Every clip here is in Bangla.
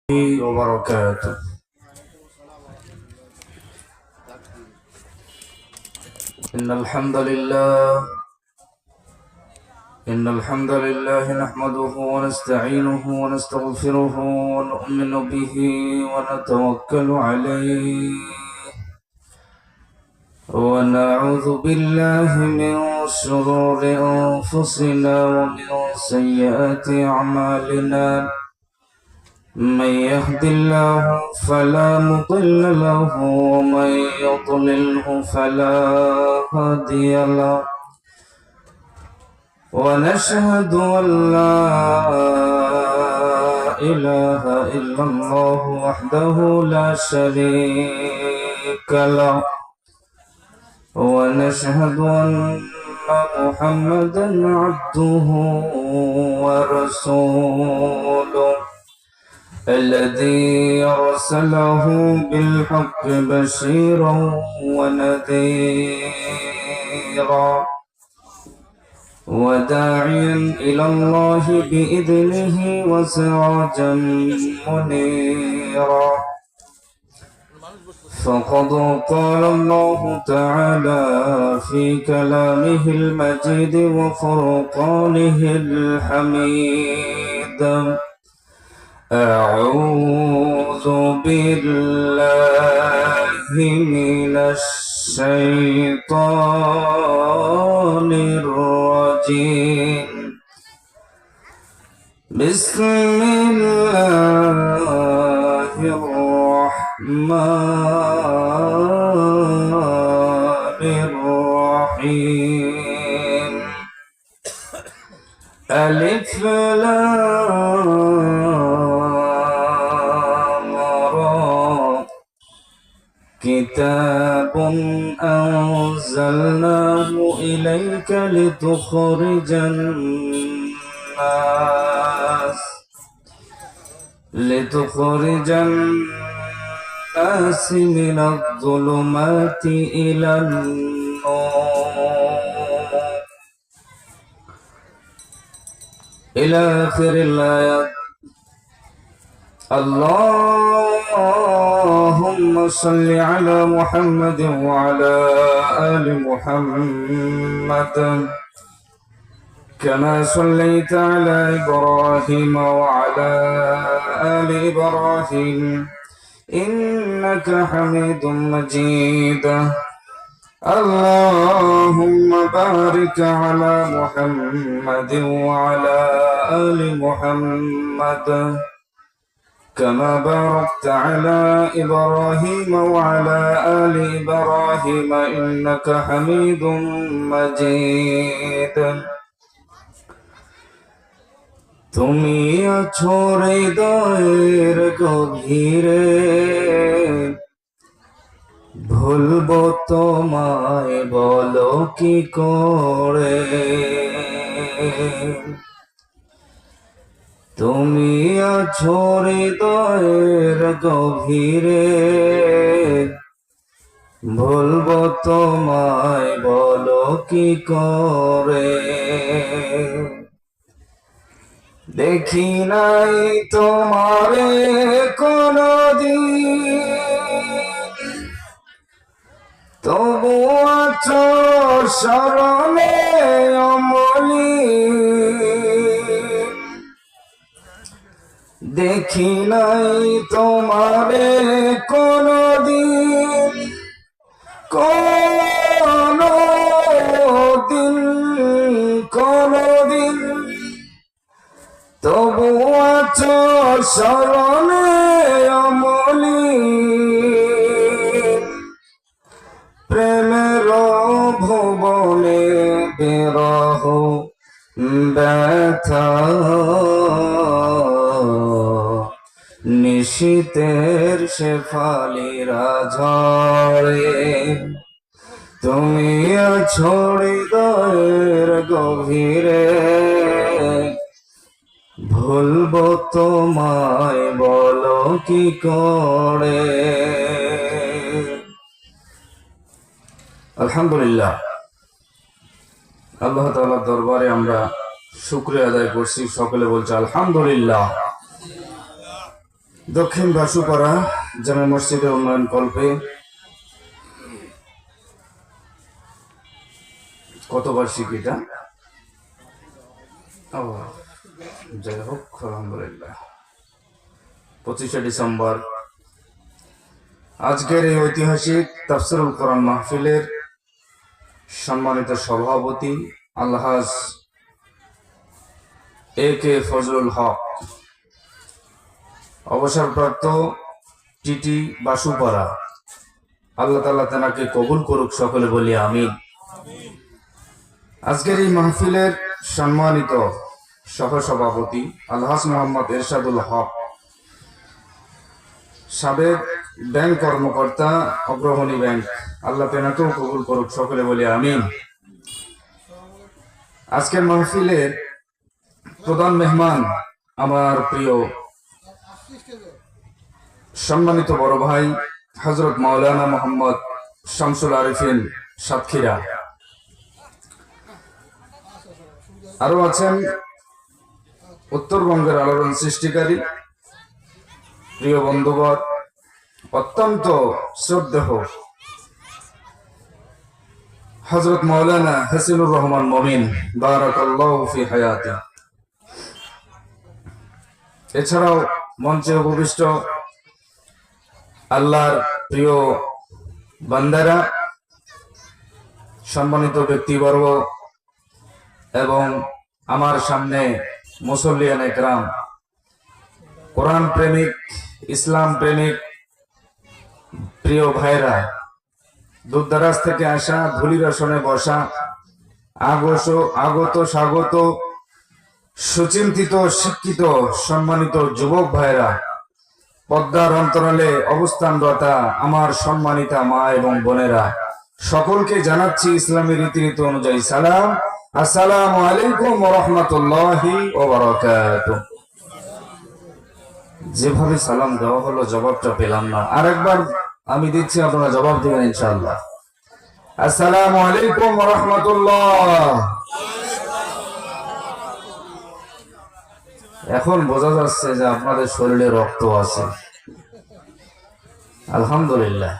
وبركاته. إن الحمد لله نحمده ونستعينه ونستغفره ونؤمن به ونتوكل عليه ونعوذ بالله من شرور أنفسنا ومن سيئات أعمالنا. من يهد الله فلا مضل له ومن يضلله فلا هادي له، ونشهد أن لا إله إلا الله وحده لا شريك له، ونشهد أن محمدا عبده ورسوله الذي أرسله بالحق بشيرا ونذيرا وداعيا إلى الله بإذنه وسراجا منيرا. فقد قال الله تعالى في كلامه المجيد وفرقانه الحميد: أعوذ بالله من الشيطان الرجيم. بسم الله الرحمن الرحيم. ألف لام را. كتاب أنزلناه إليك لتخرج الناس من الظلمات إلى النور إلى آخر الآيات. اللهم صل على محمد وعلى آل محمد كما صليت على إبراهيم وعلى آل إبراهيم إنك حميد مجيد. اللهم بارك على محمد وعلى آل محمد كما باركت على إبراهيم وعلى آل إبراهيم إنك حميد مجيد। তুমি আছো হৃদয়ের গভীরে, ভুলবো তোমায় বলো কি করে। তুমি আছো হৃদয়ের গভীরে, ভুলবো তোমায় বলো কি করে। দেখি নাই তোমারে কোনদিন, তবু আছো স্মরণে অমলিন। দেখি নাই তোমারে কোনদিন, কোনদিন, তবু আছো স্মরণে অমলিন। প্রেমের ভুবনে বিরহ ব্যথা, নিশীতের শেফালিরা ঝরে। তুমি আছো হৃদয়ের গভীরে, ভুলবো তোমায় বলো কি করে। আলহামদুলিল্লাহ, আল্লাহ তাআলার দরবারে আমরা শুকরিয়া আদায় করছি। সকলে বলছে আলহামদুলিল্লাহ। দক্ষিণ বাসুপাড়া জামে মসজিদের উন্নয়ন কল্পে কত বার্ষিকীটা? যাই হোক, আলহামদুলিল্লাহ 25শে ডিসেম্বর আজকের এই ঐতিহাসিক তাফসীরুল কোরআন মাহফিলের সম্মানিত সভাপতি আলহাজ A.K. ফজলুল হক, অবসরপ্রাপ্ত টিটি বাসুপাড়া, আল্লাহ তাআলা তেনাকে কবুল করুক, সকলে বলি আমিন। আজকের এই মাহফিলের সম্মানিত সহসভাপতি আলহাজ মোহাম্মদ এরশাদুল হক, সাবেক ব্যাংক কর্মকর্তা, অগ্রণী ব্যাংক, আল্লাহ তেনাকেও কবুল করুক, সকলে বলি আমিন। আজকের মাহফিলের প্রধান মেহমান আমার প্রিয় সম্মানিত বড় ভাই হযরত মাওলানা মোহাম্মদ শামসুল আরিফিন সাতক্ষীরা। আরো আছেন উত্তরবঙ্গের আলোড়ন সৃষ্টিকারী প্রিয় বন্ধুবর, অত্যন্ত শ্রদ্ধেয় হযরত মাওলানা হাসিনুর রহমান মমিন, বারাকাল্লাহু ফি হায়াতি। এছাড়াও মঞ্চে উপবিষ্ট আল্লাহর প্রিয় বান্দারা, সম্মানিত ব্যক্তিবর্গ এবং আমার সামনে মুসল্লিয়ান একরাম, কোরআন প্রেমিক, ইসলাম প্রেমিক প্রিয় ভাইরা, দূরদারাজ থেকে আসা, ধুলির আসনে বসা, আগত স্বাগত, সুচিন্তিত শিক্ষিত সম্মানিত যুবক ভাইরা, পদ্মার অন্তরালে অবস্থানরতা আমার সম্মানিতা মা এবং বোনেরা, সকলকে জানাচ্ছি ইসলামী রীতিনীতি অনুযায়ী সালাম। আসসালামু আলাইকুম ওয়া রাহমাতুল্লাহি ওয়া বারাকাতুহু। যেভাবে সালাম দেওয়া হলো জবাবটা পেলাম না, আরেকবার আমি দিচ্ছি, আপনারা জবাব দিবেন ইনশাআল্লাহ। আসসালামু আলাইকুম ওয়া রাহমাতুল্লাহ। এখন বোঝা যাচ্ছে যে আপনাদের শরীরে রক্ত আছে, আলহামদুলিল্লাহ।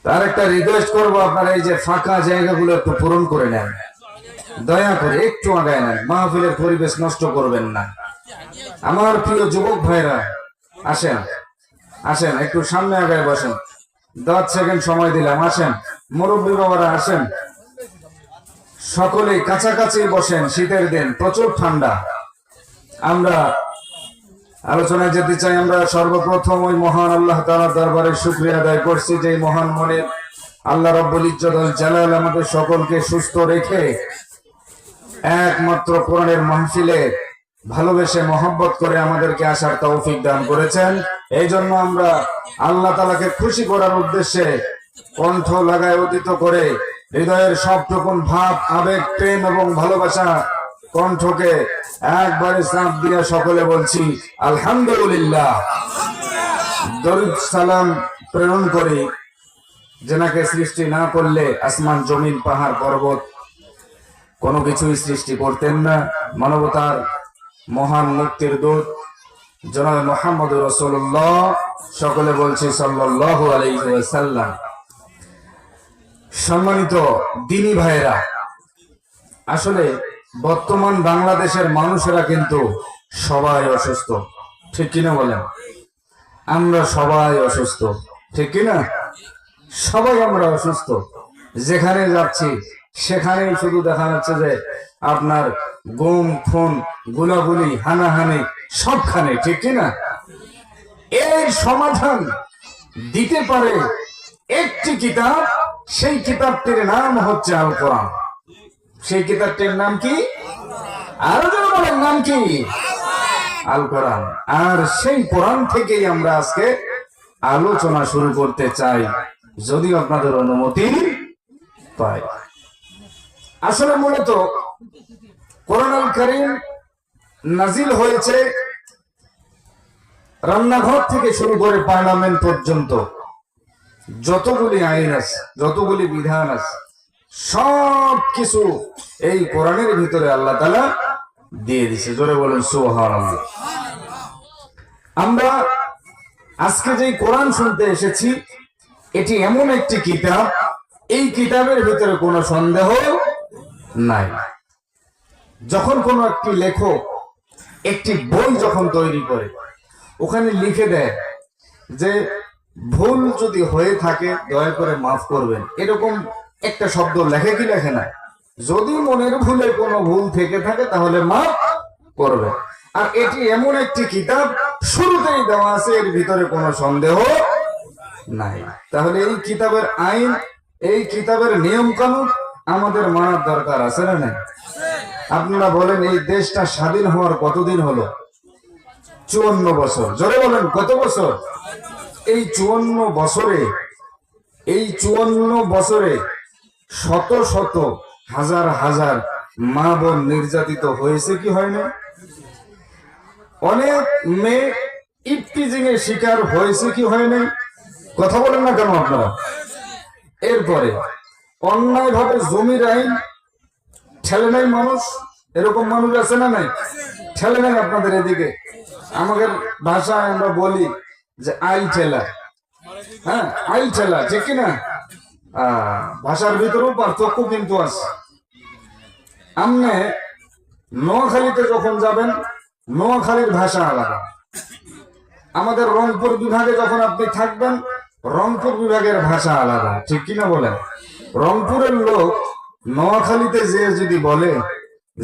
তার একটা রিকোয়েস্ট করবো, আপনারা এই যে ফাঁকা জায়গাগুলো একটু পূরণ করে নেন, দয়া করে একটু আগায় নেন, মাহফিলের পরিবেশ নষ্ট করবেন না। আমার প্রিয় যুবক ভাইরা, আসেন আসেন, একটু সামনে আগায় বসেন, 10 সেকেন্ড সময় দিলাম, আসেন। মুরব্বী বাবারা আসেন, সকলে কাছাকাছি বসেন, শীতের দিন, প্রচুর ঠান্ডা। আমরা আলোচনায় যেতে চাই। আমরা সর্বপ্রথম ওই মহান আল্লাহ তাআলার দরবারে শুকরিয়া আদায় করছি, যে মহান মনে আল্লাহ রাব্বুল ইজ্জত ওয়াল জালাল আমাদের সকলকে সুস্থ রেখে একমাত্র কোরআনের মাহফিলে ভালোবেসে মহব্বত করে আমাদেরকে আসার তৌফিক দান করেছেন। এই জন্য আমরা আল্লাহ তাআলাকে খুশি করার উদ্দেশ্যে কণ্ঠ লাগায় উদিত করে হৃদয়ের সবটুকুন ভাব, আবেগ, প্রেম এবং ভালোবাসা কণ্ঠকে একবারে চাপ দিয়ে সকলে বলছি আলহামদুলিল্লাহ। দরুদ সালাম প্রেরণ করি যেনাকে সৃষ্টি না করলে আসমান, জমিন, পাহাড়, পর্বত কোনো কিছুই সৃষ্টি করতেন না। মানবতার মহান মুক্তির দূত জনাব মুহাম্মদুর রাসূলুল্লাহ, সকলে বলছি সাল্লাল্লাহু আলাইহি ওয়াসাল্লাম। সম্মানিত দ্বীনি ভাইরা, আসলে বর্তমান বাংলাদেশের মানুষেরা কিন্তু সবাই অসুস্থ, ঠিক কিনা বলেন? আমরা সবাই অসুস্থ, ঠিক কিনা? সবাই আমরা অসুস্থ। যেখানে যাচ্ছি সেখানেই শুধু দেখা যাচ্ছে যে আপনার গুম, খুন, গুলাগুলি, হানাহানি সবখানে, ঠিক কিনা? এর সমাধান দিতে পারে একটি কিতাব, সেই কিতাবটির নাম হচ্ছে আল কোরআন। সেই কিতাবটির নাম কি? আরো যারা বলেন, নাম কি? আল কোরআন। আর সেই কোরআন থেকেই আমরা আজকে আলোচনা শুরু করতে চাই, যদি আপনাদের অনুমতি পাই। আসলে মূলত কোরআনুল কারীম নাজিল হয়েছে রান্নাঘর থেকে শুরু করে পার্লামেন্ট পর্যন্ত, যতগুলি আইন আছে, যতগুলি বিধান আছে, সব কিছু এই কোরআনের ভিতরে আল্লাহ তাআলা দিয়ে দিয়েছে। জোরে বলেন সুবহানাল্লাহ। আমরা আজকে যে কোরআন শুনতে এসেছি, এটি এমন একটি কিতাব, এই কিতাবের ভিতরে কোনো সন্দেহ নাই। যখন কোনো একটি লেখক একটি বই যখন তৈরি করে, ওখানে লিখে দেয় যে ভুল যদি হয়ে থাকে দয়া করে মাফ করবেন, এরকম একটা শব্দ লেখে কি লেখে না? যদি মনের ভুলে কোনো ভুল থেকে থাকে তাহলে মাফ করবে। আর এটি এমন একটি কিতাব, শুরুতেই দেওয়া আছে এর ভিতরে কোনো সন্দেহ নাই। তাহলে এই কিতাবের আইন, এই কিতাবের নিয়ম কানুন আমাদের মানার দরকার আছে না নাই? আপনারা বলেন, এই দেশটা স্বাধীন হওয়ার কতদিন হলো? 54 বছর। জোরে বলেন, কত বছর? এই 54 বছরে শত শত হাজার হাজার মা বোন নির্যাতিত হয়েছে কি হয়নি? অনেক মেয়ে ইফটিজিং এর শিকার হয়েছে কি হয়নি? কথা বলেন না কেন আপনারা? এরপরে অন্যায় ভাবে জমির আইন ঠেলে নাই মানুষ, এরকম মানুষ আছে না নাই? ঠেলে নাই আপনাদের এদিকে। আমাদের ভাষায় আমরা বলি যে আইল ঠেলা। হ্যাঁ, আইল ঠেলা, ঠিক কিনা? ভাষার ভিতরেও পার্থক্য কিন্তু আছে। আপনি নোয়াখালীতে যখন যাবেন, নোয়াখালীর ভাষা আলাদা। আমাদের রংপুর বিভাগে যখন আপনি থাকবেন, রংপুর বিভাগের ভাষা আলাদা, ঠিক কিনা বলেন? রংপুরের লোক নোয়াখালীতে যে যদি বলে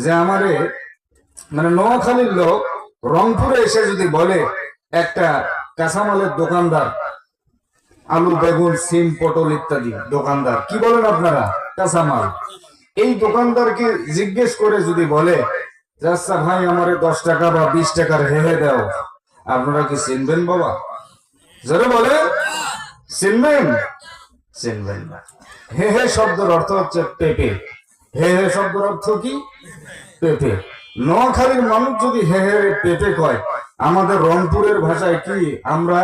যে আমারে, মানে নোয়াখালীর লোক রংপুরে এসে যদি বলে একটা কাঁচামালের দোকানদার, আলু বেগুন সিম পটল ইত্যাদি দোকানদার, কি বলেন আপনারা? কাঁচামাল। এই দোকানদারকে জিজ্ঞেস করে যদি বলে আচ্ছা ভাই আমারে 10 টাকা বা 20 টাকার হেহে দাও, আপনারা কি চিনবেন বাবা? জোরে বলে, চিনবেন? চিনবেন না। হেহে শব্দের অর্থ হচ্ছে পেঁপে। হেহে শব্দের অর্থ কি? পেঁপে। নোয়াখালীর মানুষ যদি হেহে পেঁপে কয়, আমাদের রংপুরের ভাষায় কি আমরা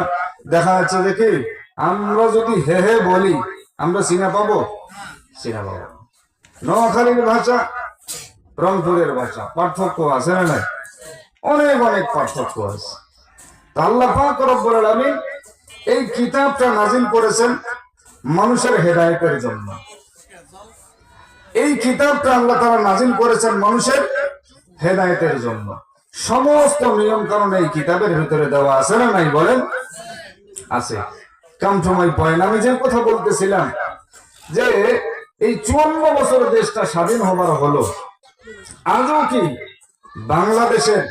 দেখা যাচ্ছে দেখি, আমরা যদি হেহে বলি আমরা চিনা পাবো? চিনা পাবো। নোয়াখালীর ভাষা, রংপুরের ভাষা, পার্থক্য আছে না নাই? অনেক অনেক পার্থক্য আছে। আল্লাহ পাক রব্বুল আলামিন এই কিতাবটা নাজিল করেছেন মানুষের হেদায়েতের জন্য। এই কিতাবটা আল্লাহ তাআলা নাজিল করেছেন মানুষের হেদায়েতের জন্য। সমস্ত নিয়ম কানুন এই কিতাবের ভিতরে দেওয়া আছে না নাই বলেন? আছে। কাম টু মাই পয়েন্ট, আমি যে কথা বলতেছিলাম যে এই 54 বছর দেশটা স্বাধীন হবার হলো, আজও কি বাংলাদেশের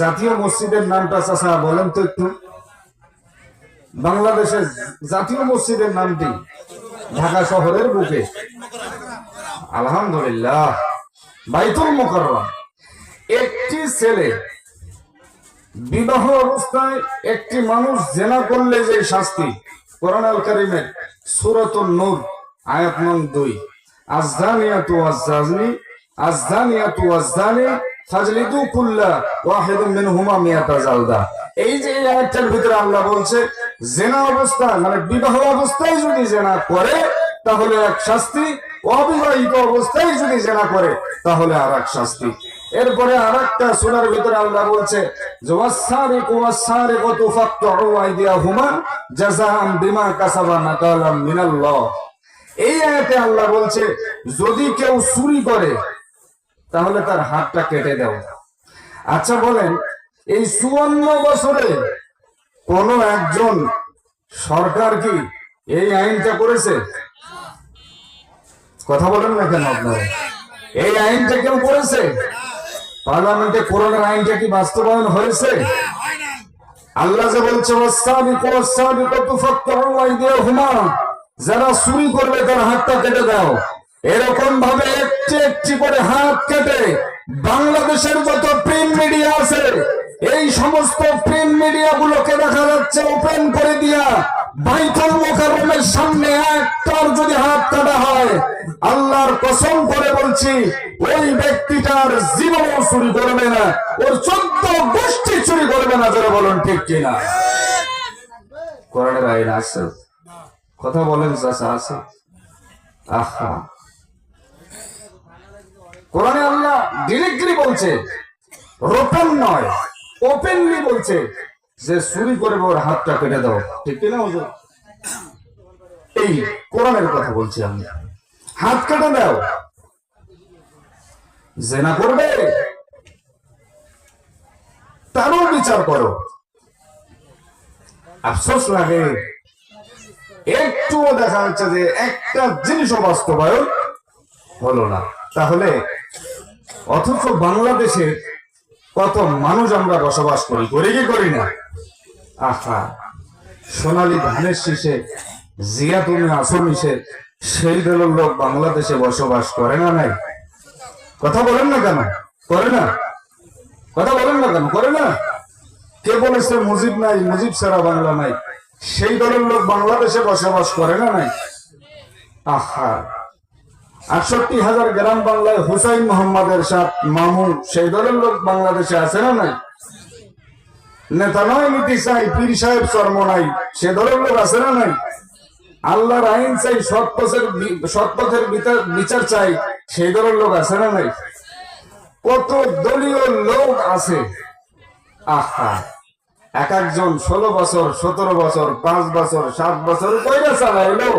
জাতীয় মসজিদের নামটা চাচা বলেন তো একটু? বাংলাদেশের জাতীয় মসজিদের নামটি ঢাকা শহরের বুকে আলহামদুলিল্লাহ বাইতুল মুকাররম। একটি ছেলে বিবাহ অবস্থায় একটি মানুষ জিনা করলে যে শাস্তি, কোরআন আল কারীমের সূরাতুন নূর আয়াত নং 2, আয-যানিয়াতু ওয়াজ-যানি আয-যানিয়াতু ওয়াজ-যানি ফাজলিদু কুল্লা ওয়াহিদিন মিনহুমা মিয়াতা জালদা। এই যে এই আয়াতটার ভিতরে আল্লাহ বলছে জিনা অবস্থায়, মানে বিবাহ অবস্থায় যদি জিনা করে তাহলে এক শাস্তি, অবিবাহিত অবস্থায় যদি জিনা করে তাহলে আরেক শাস্তি। এরপরে আরেকটা সূরার ভিতরে আল্লাহ বলছে ওয়াস-সারিকু ওয়াস-সারিকাতু ফাকতউ আইদিয়াহুমা জাযাআন বিমা কাসাবা নাকালাম মিনাল্লাহ। এই আয়াতে আল্লাহ বলছে যদি কেউ চুরি করে তাহলে তার হাতটা কেটে দাও। আচ্ছা বলেন, এই 54 বছরে কোন একজন সরকার কি এই আইনটা করেছে? কথা বলেন না কেন আপনারা? এই আইনটা কেউ করেছে? পার্লামেন্টে কোরআনের আইনটা কি বাস্তবায়ন হয়েছে? আল্লাহ যে বলছে ওয়াস-সাবিকু ওয়াস-সাবিকাতু ফাকতউ আইদিয়াহুমা, যারা চুরি করবে তার হাতটা কেটে দাও। এরকম ভাবে একটি একটি করে হাত কেটে বাংলাদেশের যত প্রিন্ট মিডিয়া আছে এই সমস্ত প্রিন্ট মিডিয়া গুলোকে দেখা যাচ্ছে ওপেন করে দিয়া বাইতুল মুকাররমের সামনে একটার যদি হাত কাটা হয়, আল্লাহর কসম করে বলছি ওই ব্যক্তিটার জীবনও চুরি করবে না, ওর 14 গোষ্ঠী চুরি করবে না। যারা বলেন ঠিক কিনা? কোরআনের আইন আছে, কথা বলেন চাচা, আছে। আহা, কোরআনে আল্লাহ ডিরেক্টলি বলছে, ওপেন নয়, ওপেনলি বলছে যে চুরি করবে ওর হাতটা কেটে দাও, ঠিক কিনা হুজুর? এই কোরআনের কথা বলছি আমি। হাত কেটে দাও। জেনা করবে তারও বিচার করো। আফসোস লাগে, একটুও দেখা যাচ্ছে যে একটা জিনিসও বাস্তবায়ন হলো না। তাহলে অথচ বাংলাদেশে কত মানুষ আমরা বসবাস করি, করি কি করি না? আহা, সোনালী ধানের শীষে জিয়া তুমি আসো মিশে, সেই দলের লোক বাংলাদেশে বসবাস করে না? নাই? কথা বলেন না কেন? করে না? কথা বলেন না কেন? করে না? কে বলেছে মুজিব নাই, মুজিব ছাড়া বাংলা নাই? সেই দলের লোক বাংলাদেশে বসবাস করে না? নাই? আহা, 68,000 গ্রাম বাংলায় হুসাইন মোহাম্মদের সাথ মামুন, সেই দলের লোক বাংলাদেশে আছে না? নাই? নেতা নয় নীতি চাই, পীর সাহেব চর্ম নাই, সে দলের লোক আছে না? নাই? আল্লাহর আইন চাই, সৎ পথের বিচার চাই, সেই দলের লোক আছে না? নাই? কত দলীয় লোক আছে। আহা, এক একজন 16 বছর, 17 বছর, 5 বছর, 7 বছর কইরা চালাইলো,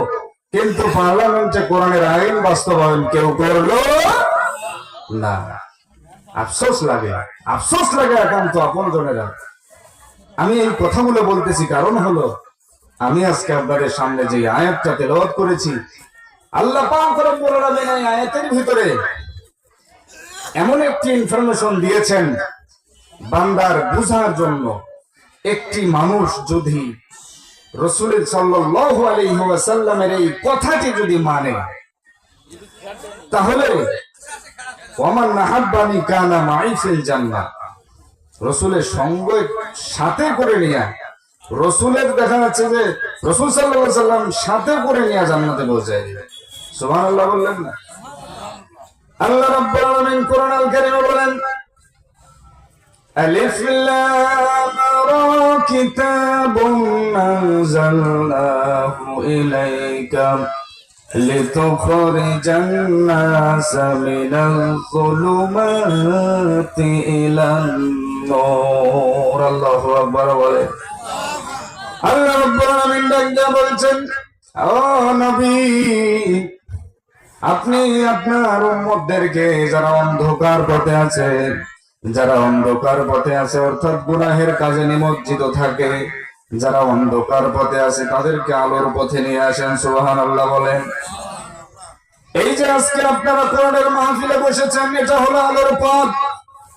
কিন্তু পার্লামেন্টে কোরআনের আইন বাস্তবায়ন কেউ করলো না। আফসোস লাগে, আফসোস লাগে একান্ত আপনজনেরা। আমি এই কথাগুলো বলতেছি কারণ হলো, আমি আজকে আপনাদের সামনে যে আয়াতটা তেলাওয়াত করেছি, আল্লাহ পাক রব্বুল আলামিন এই আয়াতের ভিতরে এমন একটি ইনফরমেশন দিয়েছেন বান্দার বুঝার জন্য। একটি মানুষ যদি রাসূল সাল্লাল্লাহু আলাইহি ওয়াসাল্লামের এই কথাটি যদি মানে, তাহলে ওমান নাহাব্বানি কানা মাই ফিল জান্নাহ, রাসূলের সঙ্গ সাথে করে নিয়া, রাসূলের দেখা যাচ্ছে যে রাসূল সাল্লাল্লাহু আলাইহি ওয়াসাল্লাম সাথে করে নিয়া জান্নাতে পৌঁছায় দিবে। সুবহানাল্লাহ বললেন না? আল্লাহ রাব্বুল আলামিন কোরআন আল কারীমে বলেন, আলিফ লাম রা কিতাবুন আনজালনাহু ইলাইকা লিতুখরিজান নাসা মিনাল যুলুমাতি ইলান নূর। আল্লাহু আকবার বলে। আল্লাহ রাব্বুল আলামিন ডাক বলছেন, ও নবী, আপনি আপনার উম্মতদেরকে যারা অন্ধকার পথে আছে, যারা অন্ধকার পথে আছে অর্থাৎ গুনাহের কাজে নিমজ্জিত থাকে, যারা অন্ধকার পথে আছে তাদেরকে আলোর পথে নিয়ে আসেন। সুবহানাল্লাহ বলেন। এই যে আজকে আপনারা কোরআনের মাহফিলে বসেছেন, এটা হলো আলোর পথ।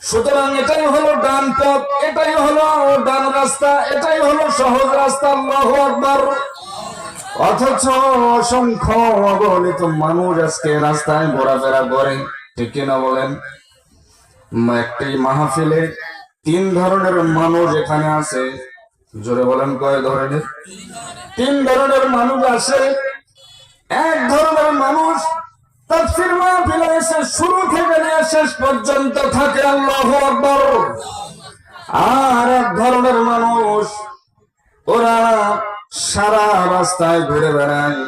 সুতরাং এটাই হলো ডান পথ, এটাই হলো ডান রাস্তা, এটাই হলো সহজ রাস্তা। আল্লাহু আকবার। অথচ অসংখ্য অগণিত মানুষ আজকে রাস্তায় ঘোরাফেরা করে, ঠিক কিনা বলেন? একটি মাহফিলে 3 ধরনের মানুষ এখানে আছে। জোরে বলেন, কয় ধরনের? 3 ধরনের মানুষ আছে। এক ধরনের মানুষ তাফসীর মাহফিলে এসে শুরু থেকে নিয়ে শেষ পর্যন্ত থাকে। আল্লাহু আকবার। আর এক ধরনের মানুষ, ওরা সারা রাস্তায় ঘুরে বেড়ায়,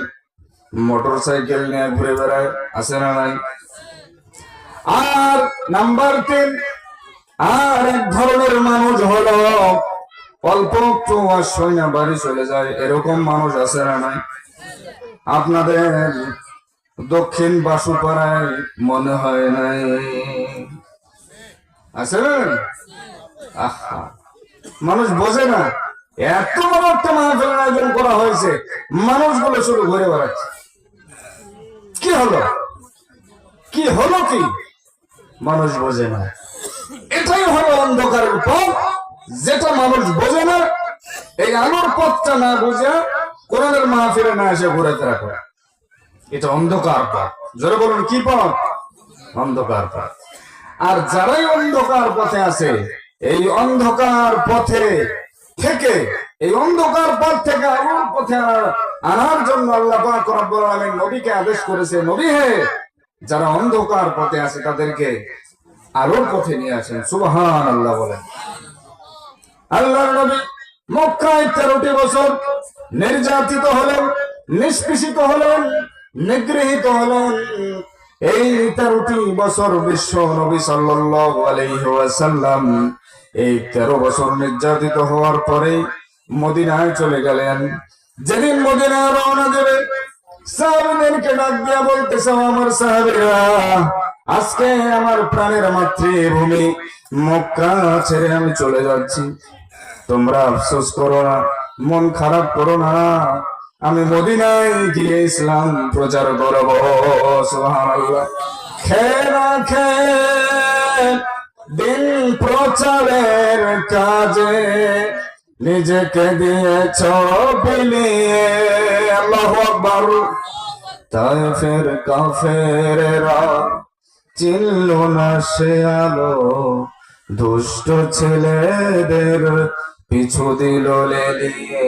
মোটর সাইকেল নিয়ে ঘুরে বেড়ায়, আছে না নাই? আর নাম্বার 3, আর এক ধরনের মানুষ হলো অল্প একটু আশ্রয় না বাড়ি চলে যায়, এরকম মানুষ আছে না নাই? আপনাদের দক্ষিণ বাসুপাড়ায় মনে হয় নাই? আছে না? আহা, মানুষ বোঝে না। এত বড় একটা মাহফিলের আয়োজন করা হয়েছে, মানুষগুলো শুধু ঘুরে বেড়াচ্ছে। কি হলো? কি হলো? কি মানুষ বোঝে না। এটাই হলো অন্ধকারের পথ, যেটা মানুষ বোঝে না। এই আলোর পথটা না বুঝে কোরআনের মাহফিলে না এসে ঘুরেফেরা করে, এটা অন্ধকার পথ। জোরে বলুন, কি পথ? অন্ধকার পথ। আর যারাই অন্ধকার পথে আছে, এই অন্ধকার পথে থেকে, এই অন্ধকার পথ থেকে আলোর পথে আনার জন্য আল্লাহ পাক রব্বুল আলামিন নবীকে আদেশ করেছে, নবী হে, যারা অন্ধকার পথে আছে তাদেরকে আলোর পথে নিয়ে আসেন। সুবহানাল্লাহ বলেন। আল্লাহর নবী মক্কায় 13টি বছর নির্যাতিত হলেন, নিষ্পেষিত হলেন, নিগৃহীত হলেন। এই 13টি বছর বিশ্ব নবী সাল্লাল্লাহু আলাইহি ওয়াসাল্লাম এই 13 বছর নির্যাতিত হওয়ার পরে মদিনায় চলে গেলেন। যেদিন মদিনায় রওনা দেবে, সাহাবীদেরকে ডাক দিয়া বলতেছে, আমার সাহাবীরা, আজকে আমার প্রাণের মাতৃভূমি মক্কা ছেড়ে আমি চলে যাচ্ছি। তোমরা আফসোস করো না, মন খারাপ করো না, আমি মদিনায় গিয়ে ইসলাম প্রচার করব। সুবহানাল্লাহ। খেয়ে না খেয়ে দিন প্রচারের কাজে নিজেকে দিয়েছ বিলিয়ে। আল্লাহু আকবার। তায়েফের কাফেরেরা চিনল না সে আলো, দুষ্ট ছেলেদের পিছু দিল লেলিয়ে।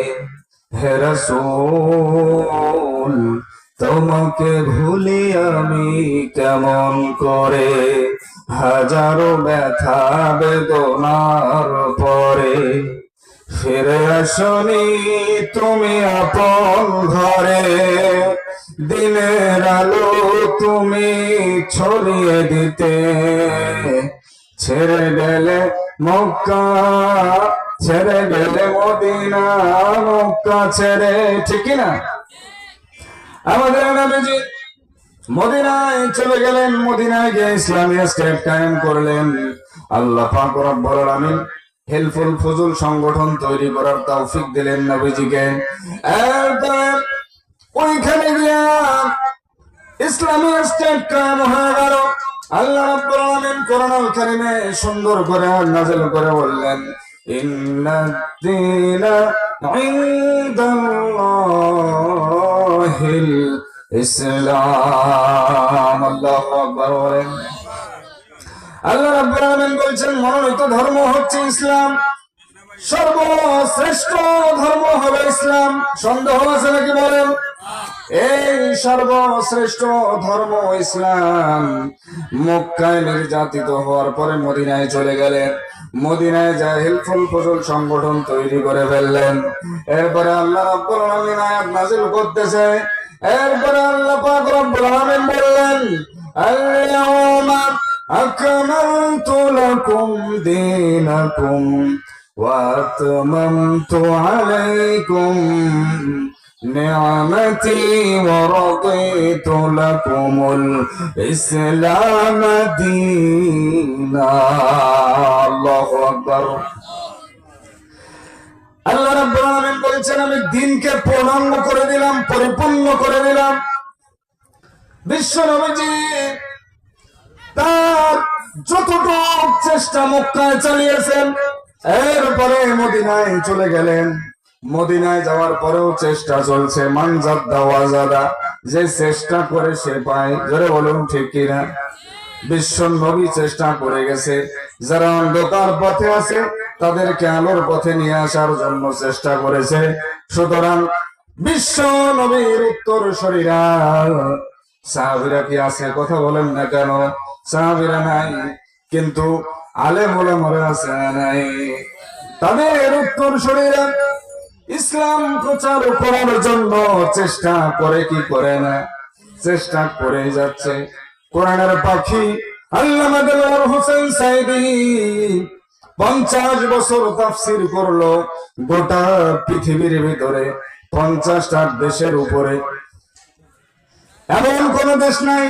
হে রাসূল, তোমাকে ভুলি আমি কেমন করে, হাজারো ব্যথা বেদনার পরে। ফিরে আসনি তুমি আপন ঘরে, দিনের আলো তুমি ছড়িয়ে দিতে। ছেড়ে গেলে মক্কা, ছেড়ে গেলে মদিনা, মক্কা ছেড়ে, ঠিক না? আমাদের নবীজি মদিনায় চলে গেলেন। মদিনায় গিয়ে ইসলামী স্টেট কায়েম করলেন। আল্লাহ পাক রব্বুল আলামিন হেলফুল ফুজুল সংগঠন তৈরি করার তৌফিক দিলেন নবীজিকে। এরপরে ওইখানে গিয়া ইসলামী স্টেট কায়েম হয়ে গেল। আল্লাহ রাব্বুল আলামিন কোরআনুল কারীমে সুন্দর করে নাযিল করে বললেন, ইন্নাদ-দীনা ইনদাল্লাহিল ইসলাম। আল্লাহু আকবার। আল্লাহ রাব্বুল আলামিন বলছেন, মনোনীত ধর্ম হচ্ছে ইসলাম, সর্বশ্রেষ্ঠ ধর্ম হবে ইসলাম। সন্দেহ আছে নাকি বলেন? এই সর্বশ্রেষ্ঠ ধর্ম ইসলাম। মক্কায় নির্যাতিত হওয়ার পরে মদিনায় চলে গেলেন। মদিনায় যায় হিলফুল ফজল সংগঠন তৈরি করে ফেললেন। এরপরে আল্লাহ রাব্বুল আলামিন আয়াত নাযিল করতেছে। এরপরে আল্লাহ পাক রব্বুল আলামিন বললেন, আল-ইয়াওমা আকমালতু লাকুম দীনাকুম ওয়া আতমামতু আলাইকুম নি'মাতি ওয়া রাদিতু লাকুমুল ইসলাম দীনা। আল্লাহু আকবার। আল্লাহ রাব্বুল আলামিন বলেছেন, আমি দ্বীনকে পূর্ণাঙ্গ করে দিলাম, পরিপূর্ণ করে দিলাম। বিশ্ব নবীজি তার যতটুকু চেষ্টা মক্কায় চালিয়েছেন, এরপরে মদিনায় চলে গেলেন। মদিনায় যাওয়ার পরেও চেষ্টা চলছে। মানজাদা ওয়াজাদা, যে চেষ্টা করে সে পায়। জোরে বলুন ঠিক কিনা? বিশ্ব নবী চেষ্টা করে গেছে। যারা অন্ধকার পথে আছে তাদেরকে আলোর পথে নিয়ে আসার জন্য চেষ্টা করেছে। সুতরাং বিশ্ব নবীর উত্তর শরীরা সাহাবীরা কি আছে? কথা বলেন না কেন? সাহাবীরা নাই, কিন্তু আলেম ওলামারা আছে নাই? তাদের উত্তর শরীরা ইসলাম প্রচার করার জন্য চেষ্টা করে কি করে না? চেষ্টা করে যাচ্ছে। কোরআনের পাখি আল্লামা দেলোয়ার হোসেন সাইদী 50 বছর তাফসীর করলো গোটা পৃথিবীর ভিতরে 50টা দেশের উপরে। এমন কোন দেশ নাই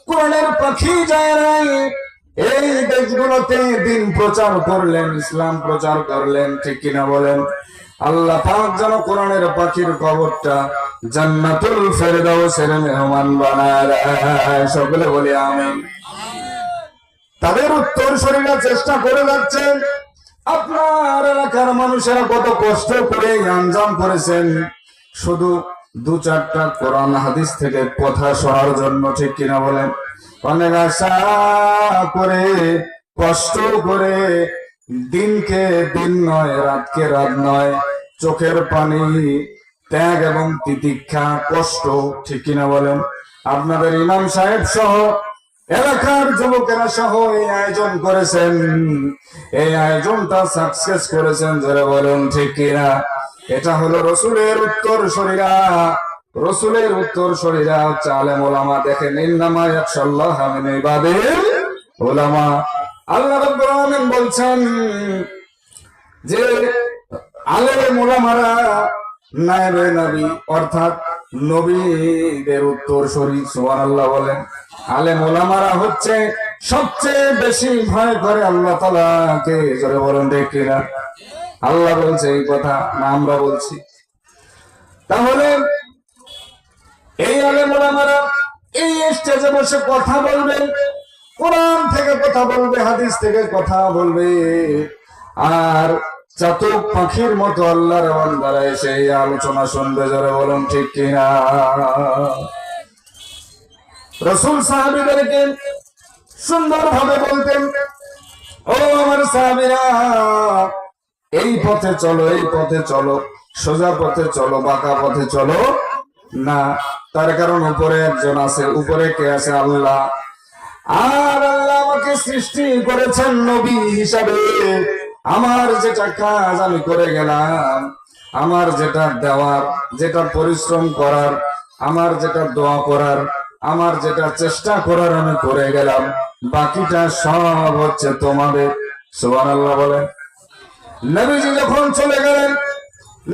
কোরআনের পাখি যায় নাই। এই দেশগুলোতে দিন প্রচার করলেন, ইসলাম প্রচার করলেন, ঠিক কিনা বলেন? আল্লাহ পাক যেন কোরআনের পাখির কবরটা জান্নাতুল ফেরদাউসের মেহমান বানায়। সকলে বলি আমিন। তাদের উত্তর শরীরা চেষ্টা করে যাচ্ছেন। আপনার এলাকার মানুষেরা কত কষ্ট করে আঞ্জাম করেছেন শুধু 2-4টা কোরআন হাদিস থেকে কথা শোনার জন্য, ঠিক কিনা বলেন? অনেক আশা করে, কষ্ট করে, দিনকে দিন নয়, রাতকে রাত নয়, চোখের পানি, ত্যাগ এবং তিতিক্ষা, কষ্ট, ঠিক কিনা বলেন? আপনাদের ইমাম সাহেব সহ এলাকার যুবকেরা সহ এই আয়োজন করেছেন। এই আয়োজনটা সাকসেস করেছেন, যারা বলেন ঠিক কিনা? এটা হলো রসুলের উত্তর শরীরা। রসুলের উত্তর শরীরা হচ্ছে আলেম ওলামা। দেখেন, ইন্নামা ইয়াখশাল্লাহা মিন ইবাদিল উলামা। আল্লাহ রাব্বুল আলামিন বলছেন যে আলেম ওলামারা নায়েবে নবী অর্থাৎ নবীদের উত্তরসূরি। সুবহানাল্লাহ বলেন। আলেম ওলামারা হচ্ছে সবচেয়ে বেশি ভয় করে আল্লাহ তাআলাকে। জোরে বলেন ঠিক কিনা? আল্লাহ বলছে এই কথা না আমরা বলছি? তাহলে এই আলেম ওলামারা এই স্টেজে বসে কথা বলবে, কোরআন থেকে কথা বলবে, হাদিস থেকে কথা বলবে, আর চাতক পাখির মতো আল্লাহর বান্দারা এসে এই আলোচনা শুনবে। জোরে বলুন ঠিক কিনা? রাসূল সাহাবীদেরকে সুন্দরভাবে বলতেন, ও আমার সাহাবীরা, এই পথে চলো, এই পথে চলো, সোজা পথে চলো, বাঁকা পথে চলো না। তার কারণ উপরে একজন আছে। উপরে কে আছে? আল্লাহ। আর আল্লাহ আমাকে সৃষ্টি করেছেন নবী হিসাবে। আমার যেটা কাজ আমি করে গেলাম, আমার যেটা দেওয়ার, যেটা পরিশ্রম করার, আমার যেটা দোয়া করার, আমার যেটা চেষ্টা করার আমি করে গেলাম, বাকিটা সব হচ্ছে তোমাদের। সুবহানাল্লাহ বলেন। নবীজি যখন চলে গেলেন,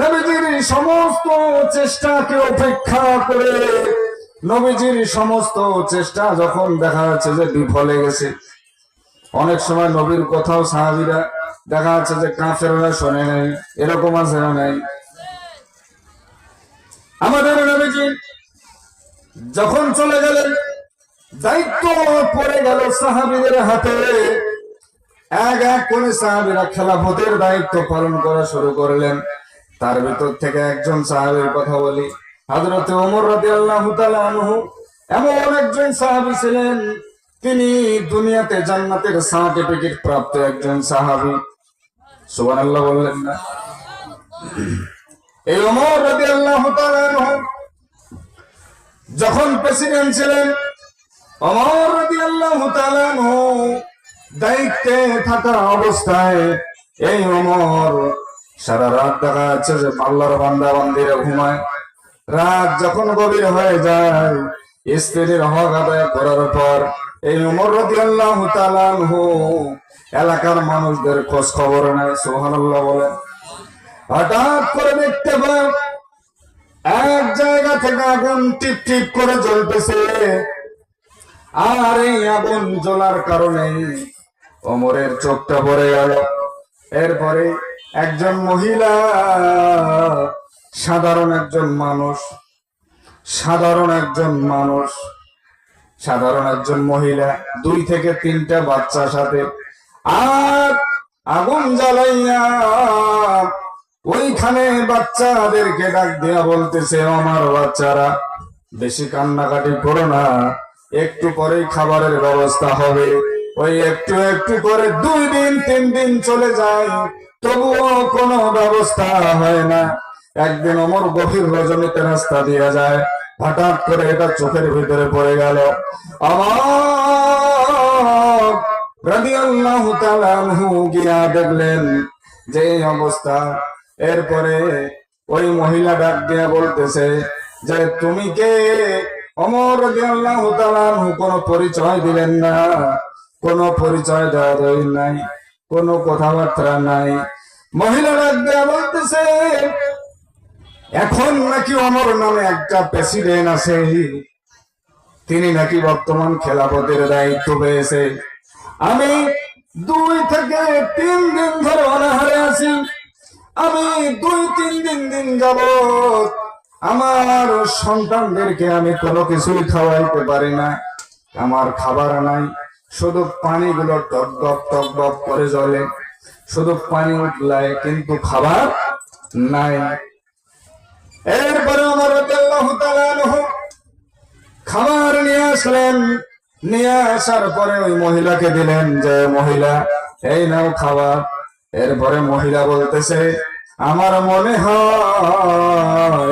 নবীজির সমস্ত চেষ্টাকে উপেক্ষা করে, নবীজির সমস্ত চেষ্টা যখন দেখা যাচ্ছে যে বিফলে গেছে, অনেক সময় নবীর কথাও সাহাবীরা দেখা যাচ্ছে যে কাফেররা শোনে নাই, এরকম আছে না নাই? আমাদের নবীজি যখন চলে গেলেন, দায়িত্ব পড়ে গেল সাহাবীদের হাতে। এক এক করে সাহাবীরা খেলাফতের দায়িত্ব পালন করা শুরু করলেন। তার ভিতর থেকে একজন সাহাবীর কথা বলি, হযরত ওমর রাদিয়াল্লাহু তাআলা আনহু। এমন একজন সাহাবী ছিলেন, তিনি দুনিয়াতে জান্নাতের সার্টিফিকেট প্রাপ্ত একজন সাহাবী। সুবহানাল্লাহ বললেন না? এই ওমর রাদিয়াল্লাহু তাআলা আনহু যখন প্রেসিডেন্ট ছিলেন, ওমর রাদিয়াল্লাহু তাআলা আনহু দায়িত্বে থাকা অবস্থায় এই ওমর সারা রাত দেখা যাচ্ছে যে আল্লাহর বান্দা বান্দিরা ঘুমায়। রাত যখন গভীর হয়ে যায়, স্ত্রীর হক আদায় করার পর এই ওমর রাদিয়াল্লাহু তাআলা আনহু এলাকার মানুষদের খোঁজ খবর নেয়। সুবহানাল্লাহ বলেন। হঠাৎ করে দেখতে পায় এক জায়গা থেকে আগুন টিপ টিপ করে জ্বলতেছে। আর এই আগুন জ্বলার কারণে ওমরের চোখটা পড়ে গেল। এরপরে একজন মহিলা, সাধারণ একজন মানুষ, সাধারণ একজন মহিলা, 2 থেকে 3টা বাচ্চার সাথে, আর আগুন জ্বালাইয়া ওইখানে বাচ্চাদেরকে ডাক দিয়া বলতেছে, আমার বাচ্চারা বেশি কান্নাকাটি করো না, একটু পরেই খাবারের ব্যবস্থা হবে। ওই একটু একটু করে 2 দিন 3 দিন চলে যায়, তবুও কোনো ব্যবস্থা হয় না। একদিন ওমর গভীর রজনীতে রাস্তা দিয়ে যায়, হঠাৎ করে এটা চোখের ভিতরে পড়ে গেল। ওমর রাদিয়াল্লাহু তাআলা আনহু গিয়া দেখলেন যে এই অবস্থা। এরপরে ওই মহিলা ডাক দিয়া বলতেছে যে, তুমি কে? ওমর রাদিয়াল্লাহু তাআলা আনহু কোনো পরিচয় দিলেন না, কোনো পরিচয় দেওয়া নাই, কোনো কথাবার্তা নাই। মহিলা ডাক দিয়া বলতেছে, এখন নাকি ওমর নামে একটা প্রেসিডেন্ট আছে, তিনি নাকি বর্তমান খেলাফতের দায়িত্ব পেয়েছে। আমি 2 থেকে 3 দিন ধরে অনাহারে আছি। আমি 2-3 দিন যাবত আমার সন্তানদেরকে আমি কোনো কিছুই খাওয়াইতে পারি না। আমার খাবার নাই, শুধু পানিগুলো টক টক করে জ্বলে, শুধু পানি উঠলায়, কিন্তু খাবার নাই। এরপরে ওমর রাদিয়াল্লাহু তাআলা আনহু খাবার নিয়ে আসলেন। নিয়ে আসার পরে ওই মহিলাকে দিলেন যে, মহিলা এই নাও খাবার। এরপরে মহিলা বলতেছে, আমার মনে হয়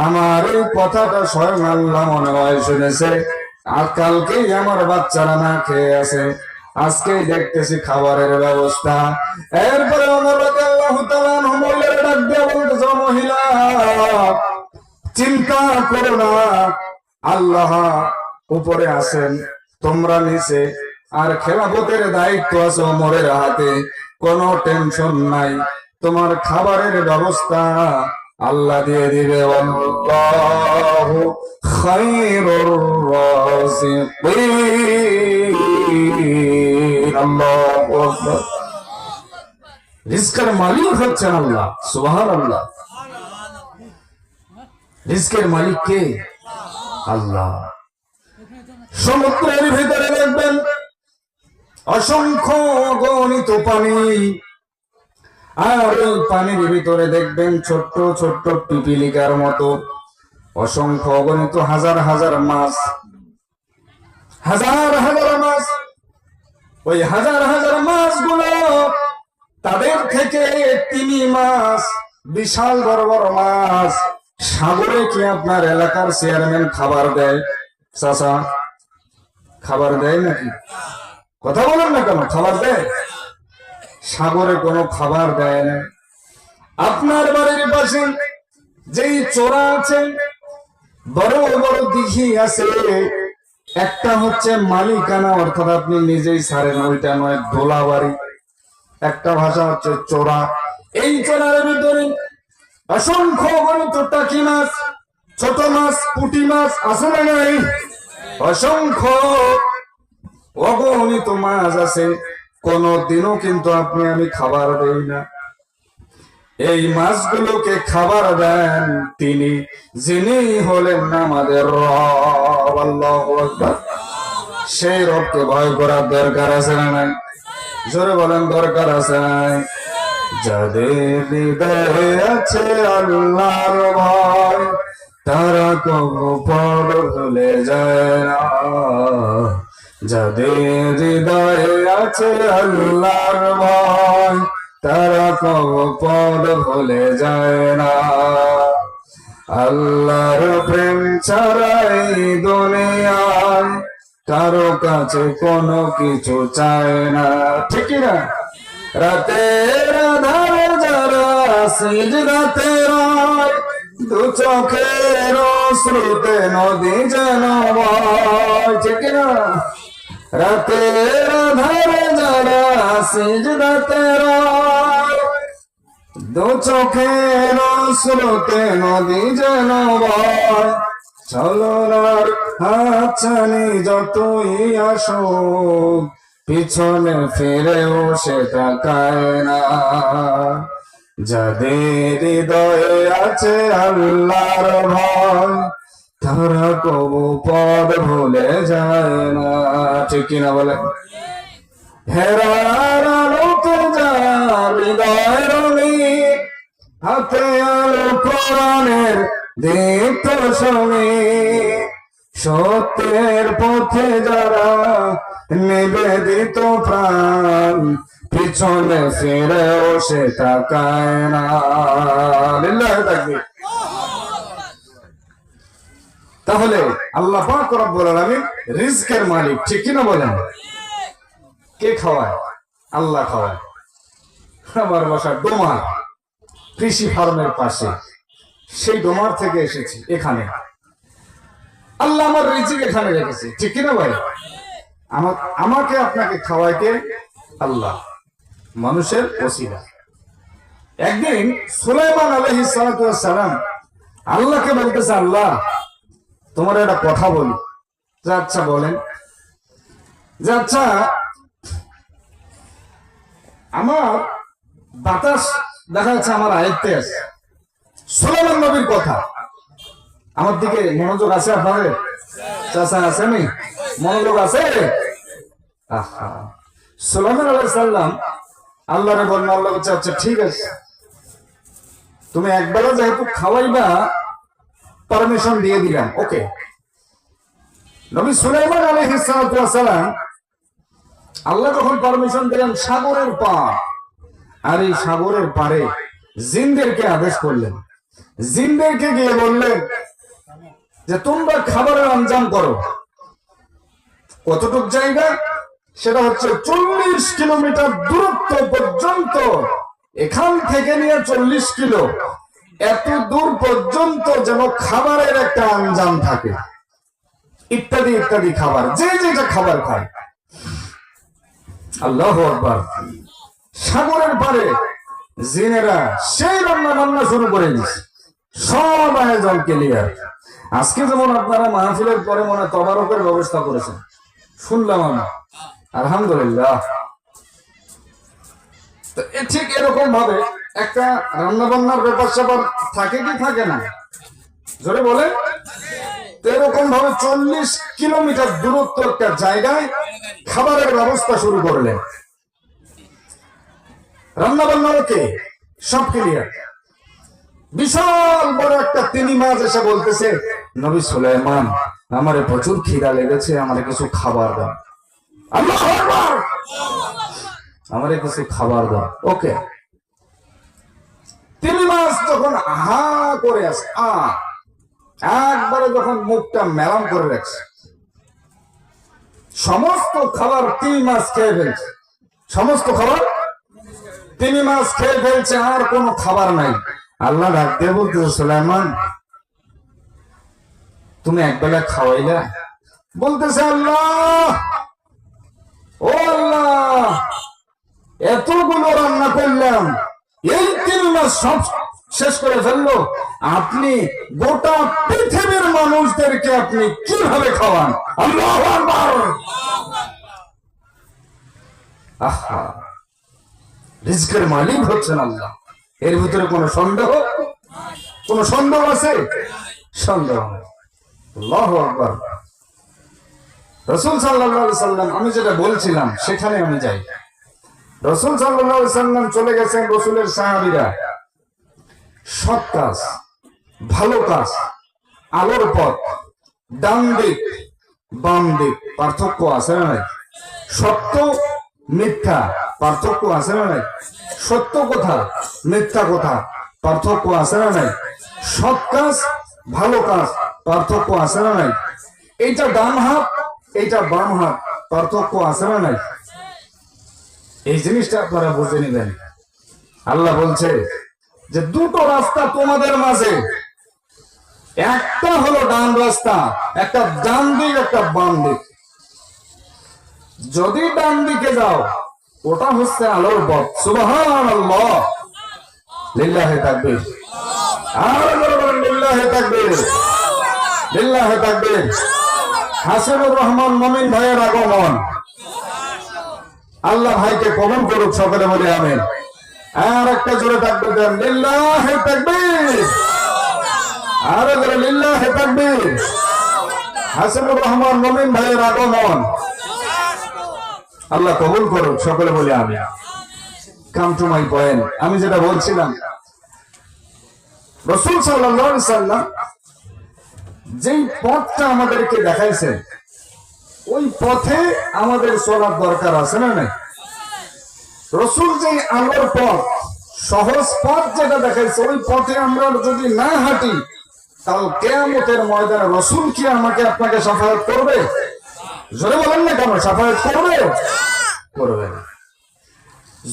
আমার এই কথাটা স্বয়ং আল্লাহ মনে হয় শুনেছে। আর কালকেই আমার বাচ্চারা না খেয়ে আছে, আজকেই দেখতেছি খাবারের ব্যবস্থা। এরপরে ওমর রাদিয়াল্লাহু তাআলা আনহু মহিলার ডাক দিয়ে বলতেছে, মহিলা চিন্তা করো না, আল্লাহ উপরে আছেন, তোমরা নিচে, আর খেলাফতের দায়িত্ব আছে ওমরের হাতে। কোনো টেনশন নাই, তোমার খাবারের ব্যবস্থা আল্লাহ দিয়ে দিবে। আল্লাহু খায়রুর রাযিকিন। আল্লাহু আকবার। রিজকের মালিক হচ্ছেন আল্লাহ। সুবহানাল্লাহ। রিজকের মালিক কে? আল্লাহ। সমুদ্রের ভিতরে দেখবেন অসংখ্য অগণিত পানি, আর ওই পানির ভিতরে দেখবেন ছোট্ট ছোট্ট পিপিলিকার মতো অসংখ্য অগণিত হাজার হাজার মাছ, হাজার হাজার মাছ। ওই হাজার হাজার মাছগুলো, তাদের থেকে তিমি মাছ, বিশাল বড় বড় মাছ। সাগরে কি আপনার এলাকার চেয়ারম্যান খাবার দেয়? চাচা, খাবার দেয় নাকি? কথা বলেন না কেন? খাবার দেয়? সাগরে কোনো খাবার দেয় না। আপনার বাড়ির পাশে যেই চোরা আছে, বড় বড় দিঘি আছে, একটা হচ্ছে মালিকানা, অর্থাৎ আপনি নিজেই ছাড়েন, ওইটা নয় দোলা বাড়ি। একটা ভাষা হচ্ছে চোরা। এই চোরার ভিতরে অসংখ্য অগণিত টাকি মাছ, ছোট মাছ, পুঁটি মাছ আছে না নাই? অসংখ্য অগণিত মাছ আছে। কোনদিনও কিন্তু আপনি আমি খাবার দেই না। এই মাছগুলোকে খাবার দেন তিনি, যিনি হলেন আমাদের রব। আল্লাহু আকবার। সেই রবকে ভয় করার দরকার আছে না নাই? জোরে বলেন, দরকার আছে নাই? যাদের হৃদয়ে আছে আল্লাহর ভয়, তারা কবু পর ভুলে যায় না। যাদের হৃদয়ে আছে আল্লাহর ভয়, তারা কবু পর ভুলে যায় না। আল্লাহর প্রেম ছাড়া এই দুনিয়ায় কারো কাছে কোনো কিছু চায় না। ঠিক না? রাতের আধারে যারা সিজদাতে রয়, দু চোখের অশ্রুতে নদী যেন বয়। ঠিক না? রাতের আধারে যারা সিজদাতে রয়, দু চোখের অশ্রুতে নদী যেন বয়। চলনার হাতছানি যতই আসুক, পিছনে ফিরেও সে তাকায় না। যাদের হৃদয়ে আছে আল্লাহর ভয়, তারা কবু পথ ভুলে যায় না। ঠিক কিনা বলে? হেরার আলোতে যার হৃদয় রঙিন, হাতে আলো কোরআনের দীপ্ত সঙ্গীত। সত্যের পথে যারা নিবেদিত প্রাণ, পিছনে ফিরেও সে তাকায় না। লিল্লাহি তাকবীর। তাহলে আল্লাহ পাক রব্বুল আলামিন রিজকের মালিক। ঠিক কিনা বলেন? কে খাওয়ায়? আল্লাহ খাওয়ায়। আমার বাসা ডোমার, কৃষি ফার্মের পাশে। সেই ডোমার থেকে এসেছি এখানে। আল্লাহ আমার রিজিক এখানে রেখেছে। ঠিক কিনা ভাই? আমাকে আপনাকে খাওয়াইতে আল্লাহ, মানুষের ওসিলা। একদিন সুলাইমান আলাইহিস সালাতু ওয়াস সালাম আল্লাহকে বলতেছে, আল্লাহ তোমার একটা কথা বলি। যে আচ্ছা বলেন। যে আচ্ছা, আমার বাতাস দেখা যাচ্ছে আমার আয়ত্তে আছে। সুলাইমান নবীর কথা। আমার দিকে মনোযোগ আছে আপনাদের? চাচা আছে নি? মনোযোগ আছে? আহা। সুলাইমান আলাইহিস সালাম আল্লাহরে বললেন, আল্লাহ বলছে আচ্ছা ঠিক আছে, তুমি একবেলা যেহেতু খাওয়াইবা, পারমিশন দিয়ে দিলাম, ওকে। নবী সুলাইমান আলাইহিস সালাম আল্লাহ যখন পারমিশন দিলেন, সাগরের পার, আর এই সাগরের পারে জিনদেরকে আদেশ করলেন। জিনদেরকে গিয়ে বললেন যে তোমরা খাবারের আঞ্জাম করো। কতটুক জায়গা? সেটা হচ্ছে 40 কিলোমিটার দূরত্ব পর্যন্ত। এখান থেকে নিয়ে 40 কিলো, এত দূর পর্যন্ত যেন খাবারের একটা আঞ্জাম থাকে, ইত্যাদি ইত্যাদি খাবার, যে যেটা খাবার খায়। আল্লাহু আকবার। সাগরের পারে জিনেরা সেই রান্না বান্না শুরু করে দিচ্ছে, সব আয়োজন ক্লিয়ার। আজকে যেমন আপনারা মাহফিলের পরে মনে তবারকের ব্যবস্থা করেছেন, শুনলাম আমি, আলহামদুলিল্লাহ। তো ঠিক এরকম ভাবে একটা রান্না বান্নার ব্যাপার স্যাপার থাকে কি থাকে না, জোরে বলে। এরকম ভাবে 40 কিলোমিটার দূরত্ব একটা জায়গায় খাবারের ব্যবস্থা শুরু করলেন। রান্না বান্না ওকে সব ক্লিয়ার। বিশাল বড় একটা তিমি মাছ এসে বলতেছে, নবী সুলাইমান, আমারে প্রচুর খিদা লেগেছে, আমারে কিছু খাবার দাও। আল্লাহু আকবার, আমারে কিছু খাবার দাও। ওকে। তিমি মাছ যখন হা করে আসে, একবারে যখন মুখটা মেলাম করে রাখছে, সমস্ত খাবার তিমি মাছ খেয়ে ফেলছে, সমস্ত খাবার তিমি মাছ খেয়ে ফেলছে, আর কোনো খাবার নাই। আল্লাহ ডাক দিয়ে বলতেছে, সুলাইমান, তুমি একবেলা খাওয়াইলা? বলতেছে, আল্লাহ, ও আল্লাহ, এতগুলো রান্না করলাম, এই 3 মাস সব শেষ করে ফেললো, আপনি গোটা পৃথিবীর মানুষদেরকে আপনি কিভাবে খাওয়ান? আল্লাহু আকবার। আহা, রিজকের মালিক হচ্ছেন আল্লাহ, এর ভিতরে কোনো সন্দেহ আছে? সন্দেহ নেই। আল্লাহু আকবার। রাসূল সাল্লাল্লাহু আলাইহি সাল্লাম, আমি যেটা বলছিলাম সেখানে আমি যাই। রাসূল সাল্লাল্লাহু আলাইহি সাল্লাম চলে গেছেন, রাসূলের সাহাবীরা সৎ কাজ, ভালো কাজ, আলোর পথ, ডান দিক বাম দিক, পার্থক্য আছে না নাই? সত্য মিথ্যা পার্থক্য আছে না নাই? সত্য কথা মিথ্যা কথা পার্থক্য আছে না নাই? সৎ কাজ ভালো কাজ পার্থক্য আছে না নাই? এইটা ডান হাত, এইটা বাম হাত, পার্থক্য আছে না নাই? এই জিনিসটা আপনারা বুঝে নিবেন। আল্লাহ বলছে যে দুটো রাস্তা তোমাদের মাঝে, একটা হলো ডান রাস্তা, একটা ডান দিক, একটা বাম দিক। যদি ডান দিকে যাও, ওটা হচ্ছে আলোর পথ। সুবহানাল্লাহ, লিল্লাহি তাকবীর, আর লিল্লাহি তাকবীর, লিল্লাহি তাকবীর। হাসিবুর রহমান মুমিন ভাইয়ের আগমন, আল্লাহ ভাইকে কবুল করুক, সকলে বলে আমিন। আর একটা জোরে তাকবীর দেন, লিল্লাহি তাকবীর, আর জোরে লিল্লাহি তাকবীর। হাসিবুর রহমান মুমিন ভাইয়ের আগমন, আল্লাহ কবুল করুক, সকলে বলে আমিন। কাম টু মাই পয়েন্ট, আমি যেটা বলছিলাম, রাসূল সাল্লাল্লাহু আলাইহি সাল্লাম যেই পথটা আমাদেরকে দেখাইছেন, ওই পথে আমাদের চলার দরকার আছে না নাই? রাসূল যেই আলোর পথ, সহজ পথ যেটা দেখাইছে, ওই পথে আমরা যদি না হাঁটি, কাল কিয়ামতের ময়দানে রাসূল কি আমাকে আপনাকে শাফায়াত করবে? জোরে বলেন না কেন, শাফায়াত করবে? করবে না।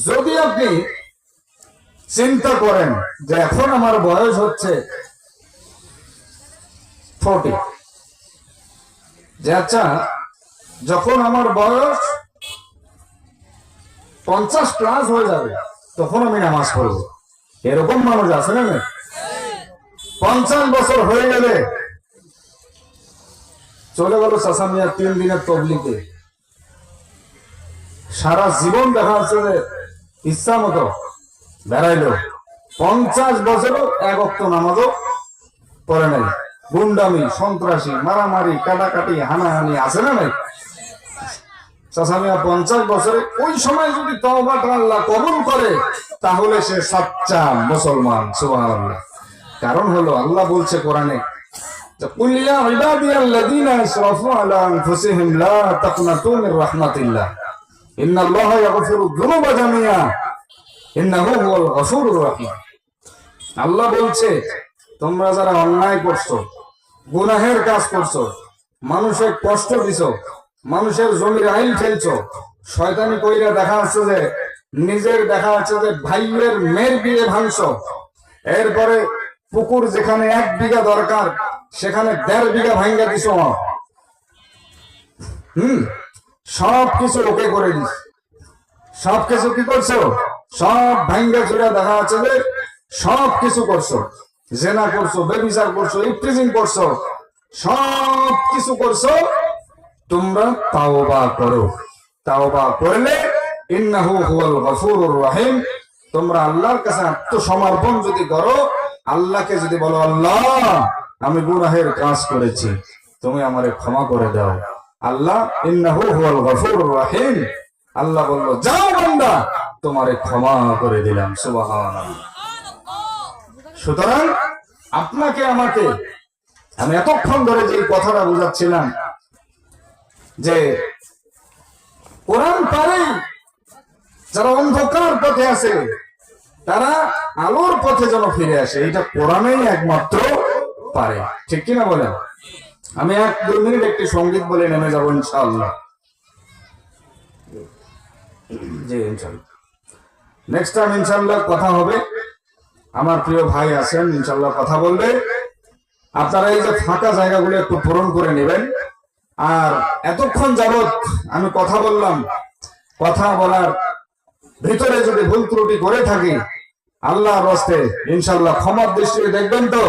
যদি আপনি চিন্তা করেন যে এখন আমার বয়স হচ্ছে 40, যে আচ্ছা যখন আমার বয়স 50+ হয়ে যাবে তখন আমি নামাজ পড়ব, এরকম মানুষ আছে না? 50 বছর হয়ে গেলে চলে গেল চাচা মিয়া 3 দিনের তবলিগে, সারা জীবন দেখা যাচ্ছে যে ইচ্ছা মতো বেড়াইলো, 50 বছরও এক ওয়াক্ত নামাজও পড়ে নাই। গুন্ডামি, সন্ত্রাসী, মারামারি, কাটাকাটি, হানাহানি আছে না নাই? চাচা মিয়া 50 বছরে, ওই সময় যদি তওবাটা আল্লাহ কবুল করে তাহলে সে সাচ্চা মুসলমান। সুবহানাল্লাহ। কারণ হলো আল্লাহ বলছে কোরআনে, কুল ইয়া ইবাদিয়াল্লাযীনা আসরাফু আলা আনফুসিহিম লা তাকনাতু মির রাহমাতিল্লাহ ইন্নাল্লাহা ইয়াগফিরুয যুনুবা জামিআ ইন্নাহু হুয়াল গফুরুর রহিম। আল্লাহ বলছে, তোমরা যারা অন্যায় করছো, গুনাহের কাজ করছো, মানুষের কষ্ট দিছো, মানুষের জমির আইল ফেলছো, শয়তানি কইরা দেখা যাচ্ছে যে নিজের দেখা যাচ্ছে যে ভাইয়ের মেয়ের বিয়ে ভাঙছো, এরপরে পুকুর যেখানে 1 বিঘা দরকার সেখানে 1.5 বিঘা ভাঙ্গা দিছো, সব কিছু ওকে করে দিস। সবকিছু কি করছো? সব ভাঙ্গা চুরা দেখা যাচ্ছে যে সব কিছু করছো, জেনা করছো, বেবিচার করছো, ইফটিজিং করছো, সব কিছু করছো। তোমরা তাওবা করো। তাওবা করলে ইন্নাহু হুয়াল গফুরুর রহিম। তোমরা আল্লাহর কাছে আত্মসমর্পণ যদি করো, আল্লাহকে যদি বলো, আল্লাহ আমি গুনাহের কাজ করেছি, তুমি আমারে ক্ষমা করে দাও। আল্লাহ ইন্নাহু হুয়াল গফুরুর রহিম। আল্লাহ বলল, যাও বান্দা, তোমারে ক্ষমা করে দিলাম। সুবহানাল্লাহ। সুতরাং আপনাকে আমাকে, আমি এতক্ষণ ধরে যে কথাটা বুঝাচ্ছিলাম যে কোরআন পারে যারা অন্ধকার পথে আছে তারা আলোর পথে যেন ফিরে আসে, এটা কোরআনেই একমাত্র পারে। ঠিক কিনা বলেন? আমি 1-2 মিনিট একটি সঙ্গীত বলে নেমে যাবো ইনশাআল্লাহ। জি ইনশাআল্লাহ। নেক্সট টাইম ইনশাআল্লাহ কথা হবে। আমার প্রিয় ভাই আছেন, ইনশাআল্লাহ কথা বলবে। আপনারা এই যে ফাঁকা জায়গাগুলো একটু পূরণ করে নেবেন। আর এতক্ষণ যাবত আমি কথা বললাম, কথা বলার ভিতরে যদি ভুল ত্রুটি করে থাকি, আল্লাহর রাস্তে ইনশাআল্লাহ ক্ষমার দৃষ্টিতে দেখবেন তো।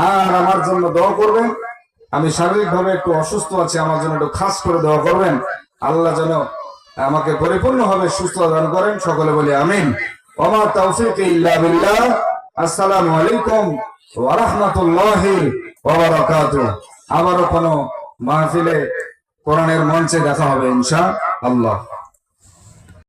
আর আমার জন্য দোয়া করবেন। আমি শারীরিকভাবে একটু অসুস্থ আছি, আমার জন্য একটু খাস করে দোয়া করবেন। আল্লাহ যেন আমাকে পরিপূর্ণভাবে সুস্থ দান করেন। সকলে বলি আমিন। ওয়া মা তাওফীক ইল্লা বিল্লাহ। আসসালামু আলাইকুম ওয়া রাহমাতুল্লাহি ওয়া বারাকাতুহু। আবারো কোনো মাহফিলে কোরআনের মঞ্চে দেখা হবে ইনশাআল্লাহ।